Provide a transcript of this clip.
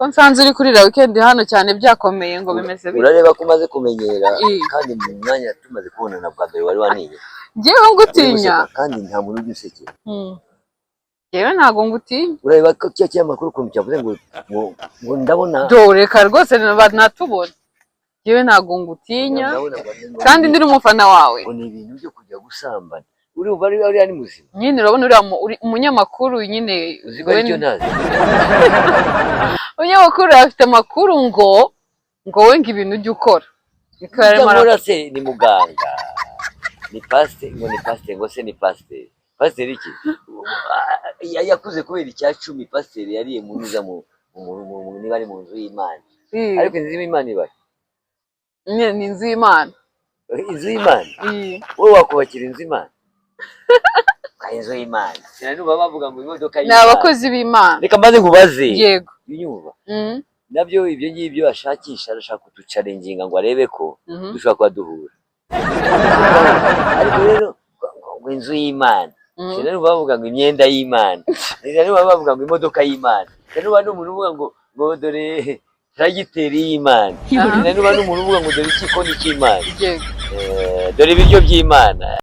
ko nsanze uri kurira weekend hano cyane byakomeye ngo bimeze bite urareba ko umaze kumenyera kandi mu mwanya tumaze kubonana bwa mbere wari waniye ngewe ngutinya kandi nta muntu ugisekera yewe ntago ngutinya urareba ko cya cyamakuru ukuntu cyavuze ngo ndabona dore ka rwose natubona yewe ntago ngutinya kandi ndiri umufana wawe ngo ni ibintu byo kujya gusambana urumva ari muzima nyine urabona uri umunyamakuru nyine uziko icyo ntazi umunyamakuru afite amakuru ngo we ngo ibintu ujya ukora ikora se ni muganga ni pasiteri ngo se ni pasiteri pasiteri iki yakuze kubera icya 10 pasiteri yariye mu niza niba ari mu nzu y'Imana ariko inzu y'Imana ibaye ni inzu y'Imana wowe wakubakira inzu y'Imana inzu y'Imana sinanumva bavuga ngo imodoka y'Imana ni abakozi b'Imana reka mbaze nkubaze yego unyumva nabyo ibyo ngibyo ashakisha arashaka kuducalenginga ngo arebe ko dushobora kuba duhura ariko rero ngo inzu y'Imana sinanumva bavuga ngo imyenda y'Imana sinanumva bavuga ngo imodoka y'Imana sinanumva n'umuntu uvuga ngo dore tragiteri y'Imana sinanumva n'umuntu uvuga ngo dore ikikoni cy'Imana dore ibiryo by'Imana